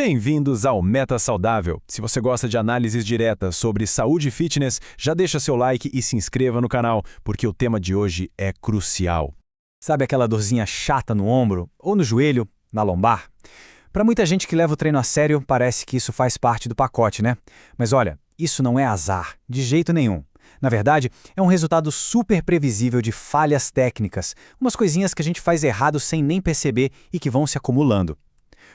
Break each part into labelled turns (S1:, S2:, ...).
S1: Bem-vindos ao Meta Saudável. Se você gosta de análises diretas sobre saúde e fitness, já deixa seu like e se inscreva no canal, porque o tema de hoje é crucial.
S2: Sabe aquela dorzinha chata no ombro, ou no joelho, na lombar? Para muita gente que leva o treino a sério, parece que isso faz parte do pacote, né? Mas olha, isso não é azar, de jeito nenhum. Na verdade, é um resultado super previsível de falhas técnicas, umas coisinhas que a gente faz errado sem nem perceber e que vão se acumulando.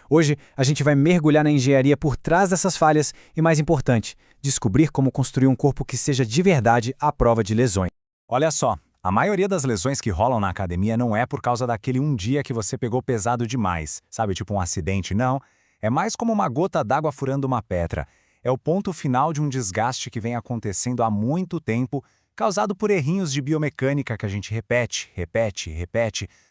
S2: Hoje, a gente vai mergulhar na engenharia por trás dessas falhas e, mais importante, descobrir como construir um corpo que seja de verdade à prova de lesões.
S3: Olha só, a maioria das lesões que rolam na academia não é por causa daquele um dia que você pegou pesado demais, sabe, tipo um acidente, não. É mais como uma gota d'água furando uma pedra. É o ponto final de um desgaste que vem acontecendo há muito tempo, causado por errinhos de biomecânica que a gente repete,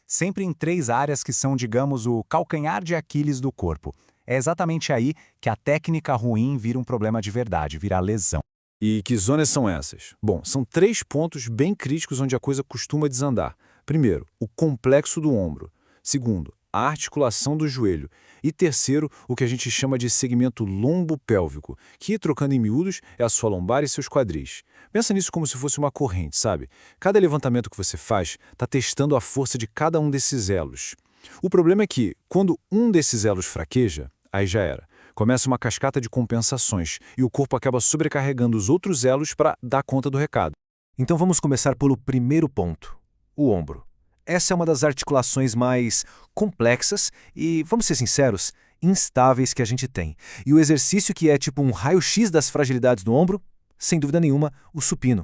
S3: sempre em 3 áreas que são, digamos, o calcanhar de Aquiles do corpo. É exatamente aí que a técnica ruim vira um problema de verdade, vira lesão.
S1: E que zonas são essas? Bom, são 3 pontos bem críticos onde a coisa costuma desandar. Primeiro, o complexo do ombro. Segundo, a articulação do joelho. E terceiro, o que a gente chama de segmento lombopélvico, que, trocando em miúdos, é a sua lombar e seus quadris. Pensa nisso como se fosse uma corrente, sabe? Cada levantamento que você faz está testando a força de cada um desses elos. O problema é que, quando um desses elos fraqueja, aí já era. Começa uma cascata de compensações e o corpo acaba sobrecarregando os outros elos para dar conta do recado.
S2: Então vamos começar pelo primeiro ponto, o ombro. Essa é uma das articulações mais complexas e, vamos ser sinceros, instáveis que a gente tem. E o exercício que é tipo um raio-x das fragilidades do ombro, sem dúvida nenhuma, o supino.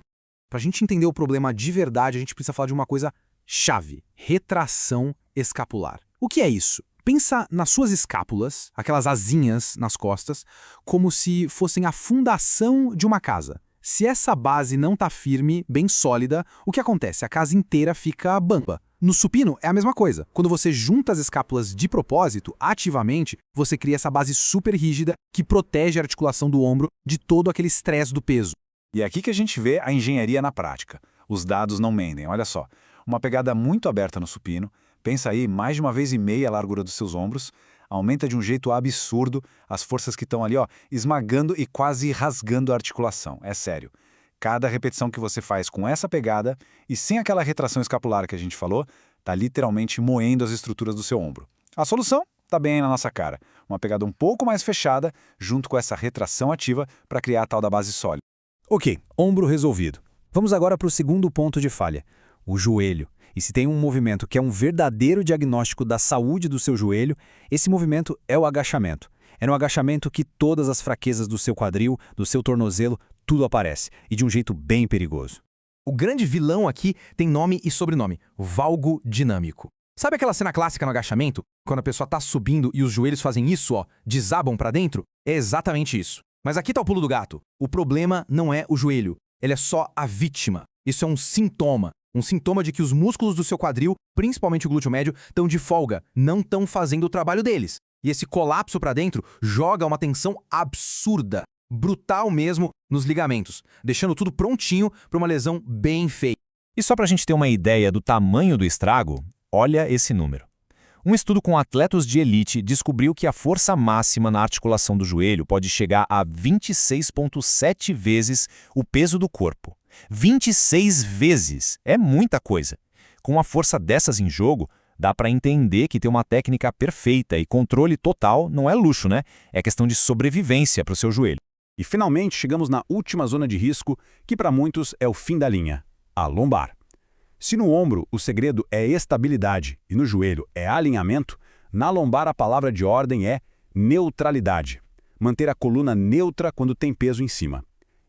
S4: Para a gente entender o problema de verdade, a gente precisa falar de uma coisa chave: retração escapular. O que é isso? Pensa nas suas escápulas, aquelas asinhas nas costas, como se fossem a fundação de uma casa. Se essa base não está firme, bem sólida, o que acontece? A casa inteira fica bamba. No supino é a mesma coisa. Quando você junta as escápulas de propósito, ativamente, você cria essa base super rígida que protege a articulação do ombro de todo aquele estresse do peso.
S3: E é aqui que a gente vê a engenharia na prática. Os dados não mentem, olha só. Uma pegada muito aberta no supino, pensa aí, mais de 1,5 vezes a largura dos seus ombros, aumenta de um jeito absurdo as forças que estão ali, esmagando e quase rasgando a articulação. É sério. Cada repetição que você faz com essa pegada e sem aquela retração escapular que a gente falou, tá literalmente moendo as estruturas do seu ombro. A solução tá bem aí na nossa cara. Uma pegada um pouco mais fechada, junto com essa retração ativa para criar a tal da base sólida.
S2: Ok, ombro resolvido. Vamos agora para o segundo ponto de falha, o joelho. E se tem um movimento que é um verdadeiro diagnóstico da saúde do seu joelho, esse movimento é o agachamento. É no agachamento que todas as fraquezas do seu quadril, do seu tornozelo, tudo aparece, e de um jeito bem perigoso.
S4: O grande vilão aqui tem nome e sobrenome: valgo dinâmico. Sabe aquela cena clássica no agachamento? Quando a pessoa está subindo e os joelhos fazem isso, desabam para dentro? É exatamente isso. Mas aqui tá o pulo do gato. O problema não é o joelho, ele é só a vítima. Isso é um sintoma. Um sintoma de que os músculos do seu quadril, principalmente o glúteo médio, estão de folga, não estão fazendo o trabalho deles. E esse colapso para dentro joga uma tensão absurda, brutal mesmo, nos ligamentos, deixando tudo prontinho para uma lesão bem feia.
S2: E só para a gente ter uma ideia do tamanho do estrago, olha esse número. Um estudo com atletas de elite descobriu que a força máxima na articulação do joelho pode chegar a 26,7 vezes o peso do corpo. 26 vezes! É muita coisa. Com a força dessas em jogo, dá para entender que ter uma técnica perfeita e controle total não é luxo, né? É questão de sobrevivência para o seu joelho.
S5: E finalmente chegamos na última zona de risco, que para muitos é o fim da linha: a lombar. Se no ombro o segredo é estabilidade e no joelho é alinhamento, na lombar a palavra de ordem é neutralidade. Manter a coluna neutra quando tem peso em cima.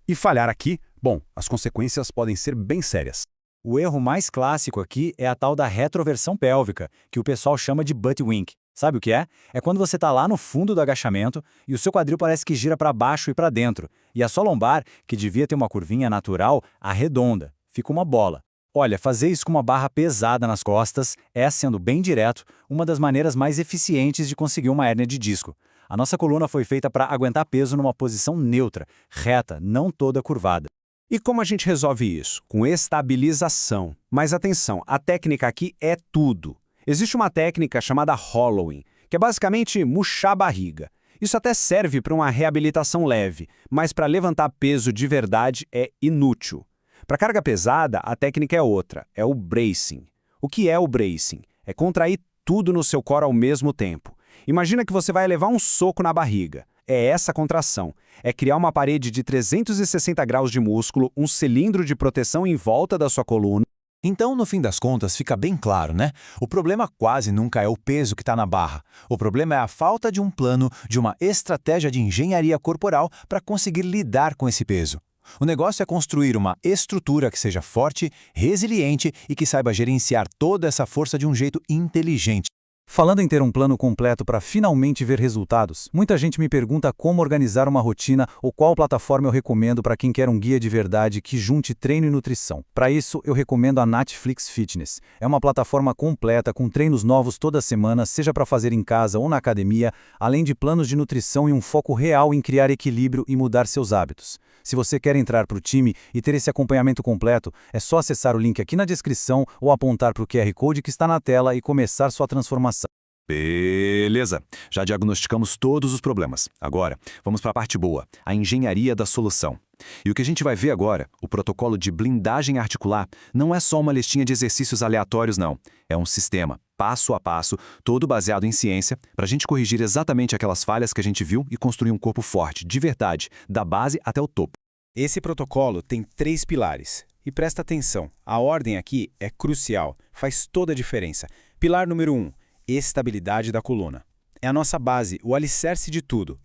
S5: E falhar aqui, bom, as consequências podem ser bem sérias.
S3: O erro mais clássico aqui é a tal da retroversão pélvica, que o pessoal chama de butt wink. Sabe o que é? É quando você está lá no fundo do agachamento e o seu quadril parece que gira para baixo e para dentro, e a sua lombar, que devia ter uma curvinha natural, arredonda, fica uma bola. Olha, fazer isso com uma barra pesada nas costas é, sendo bem direto, uma das maneiras mais eficientes de conseguir uma hérnia de disco. A nossa coluna foi feita para aguentar peso numa posição neutra, reta, não toda curvada.
S5: E como a gente resolve isso? Com estabilização. Mas atenção, a técnica aqui é tudo. Existe uma técnica chamada hollowing, que é basicamente murchar a barriga.
S2: Isso até serve para uma reabilitação leve, mas para levantar peso de verdade é inútil. Para carga pesada, a técnica é outra, é o bracing. O que é o bracing? É contrair tudo no seu core ao mesmo tempo. Imagina que você vai levar um soco na barriga. É essa contração. É criar uma parede de 360 graus de músculo, um cilindro de proteção em volta da sua coluna.
S1: Então, no fim das contas, fica bem claro, né? O problema quase nunca é o peso que está na barra. O problema é a falta de um plano, de uma estratégia de engenharia corporal para conseguir lidar com esse peso. O negócio é construir uma estrutura que seja forte, resiliente e que saiba gerenciar toda essa força de um jeito inteligente.
S2: Falando em ter um plano completo para finalmente ver resultados, muita gente me pergunta como organizar uma rotina ou qual plataforma eu recomendo para quem quer um guia de verdade que junte treino e nutrição. Para isso, eu recomendo a Netflix Fitness. É uma plataforma completa com treinos novos toda semana, seja para fazer em casa ou na academia, além de planos de nutrição e um foco real em criar equilíbrio e mudar seus hábitos. Se você quer entrar para o time e ter esse acompanhamento completo, é só acessar o link aqui na descrição ou apontar para o QR Code que está na tela e começar sua transformação.
S3: Beleza, já diagnosticamos todos os problemas. Agora, vamos para a parte boa, a engenharia da solução. E o que a gente vai ver agora, o protocolo de blindagem articular, não é só uma listinha de exercícios aleatórios, não. É um sistema, passo a passo, todo baseado em ciência, para a gente corrigir exatamente aquelas falhas que a gente viu e construir um corpo forte, de verdade, da base até o topo.
S2: Esse protocolo tem 3 pilares. E presta atenção, a ordem aqui é crucial, faz toda a diferença. Pilar número 1. Estabilidade da coluna. É a nossa base, o alicerce de tudo.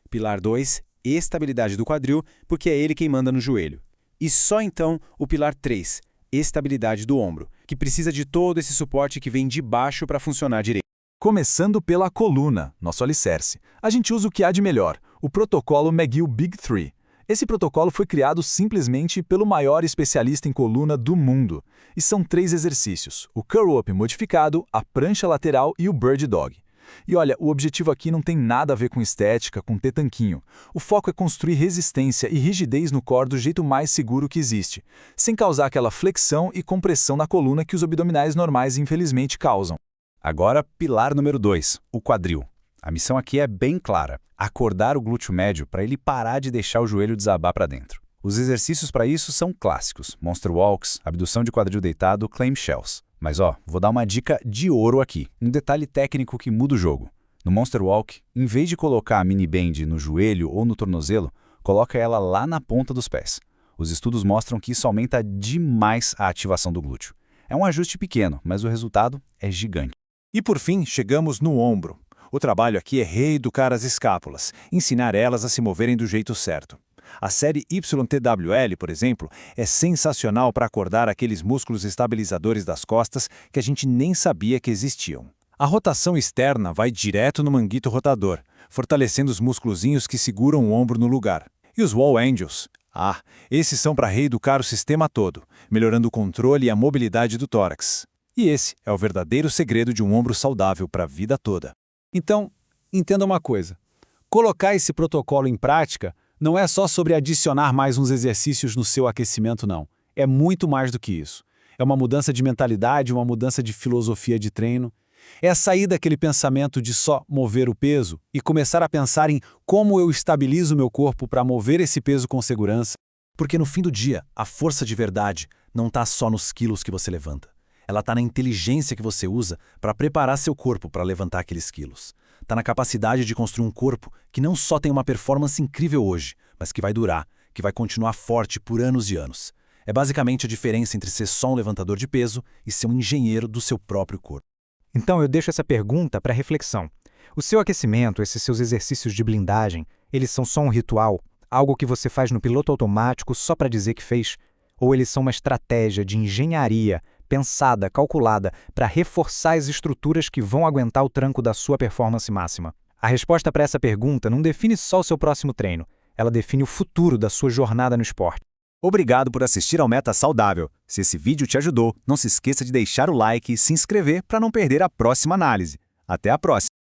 S2: Pilar 2, estabilidade do quadril, porque é ele quem manda no joelho. E só então o pilar 3, estabilidade do ombro, que precisa de todo esse suporte que vem de baixo para funcionar direito.
S1: Começando pela coluna, nosso alicerce. A gente usa o que há de melhor, o protocolo McGill Big 3. Esse protocolo foi criado simplesmente pelo maior especialista em coluna do mundo. E são 3 exercícios, o curl-up modificado, a prancha lateral e o bird dog. E olha, o objetivo aqui não tem nada a ver com estética, com ter tanquinho. O foco é construir resistência e rigidez no core do jeito mais seguro que existe, sem causar aquela flexão e compressão na coluna que os abdominais normais infelizmente causam.
S3: Agora, pilar número 2, o quadril. A missão aqui é bem clara, acordar o glúteo médio para ele parar de deixar o joelho desabar para dentro. Os exercícios para isso são clássicos, monster walks, abdução de quadril deitado, clamshells. Mas vou dar uma dica de ouro aqui, um detalhe técnico que muda o jogo. No monster walk, em vez de colocar a mini band no joelho ou no tornozelo, coloca ela lá na ponta dos pés. Os estudos mostram que isso aumenta demais a ativação do glúteo. É um ajuste pequeno, mas o resultado é gigante.
S1: E por fim, chegamos no ombro. O trabalho aqui é reeducar as escápulas, ensinar elas a se moverem do jeito certo. A série YTWL, por exemplo, é sensacional para acordar aqueles músculos estabilizadores das costas que a gente nem sabia que existiam. A rotação externa vai direto no manguito rotador, fortalecendo os musculozinhos que seguram o ombro no lugar. E os Wall Angels? Esses são para reeducar o sistema todo, melhorando o controle e a mobilidade do tórax. E esse é o verdadeiro segredo de um ombro saudável para a vida toda. Então, entenda uma coisa. Colocar esse protocolo em prática não é só sobre adicionar mais uns exercícios no seu aquecimento, não. É muito mais do que isso. É uma mudança de mentalidade, uma mudança de filosofia de treino. É sair daquele pensamento de só mover o peso e começar a pensar em como eu estabilizo o meu corpo para mover esse peso com segurança. Porque no fim do dia, a força de verdade não está só nos quilos que você levanta. Ela está na inteligência que você usa para preparar seu corpo para levantar aqueles quilos. Está na capacidade de construir um corpo que não só tem uma performance incrível hoje, mas que vai durar, que vai continuar forte por anos e anos. É basicamente a diferença entre ser só um levantador de peso e ser um engenheiro do seu próprio corpo.
S2: Então eu deixo essa pergunta para reflexão. O seu aquecimento, esses seus exercícios de blindagem, eles são só um ritual? Algo que você faz no piloto automático só para dizer que fez? Ou eles são uma estratégia de engenharia pensada, calculada, para reforçar as estruturas que vão aguentar o tranco da sua performance máxima? A resposta para essa pergunta não define só o seu próximo treino, ela define o futuro da sua jornada no esporte.
S3: Obrigado por assistir ao Meta Saudável. Se esse vídeo te ajudou, não se esqueça de deixar o like e se inscrever para não perder a próxima análise. Até a próxima!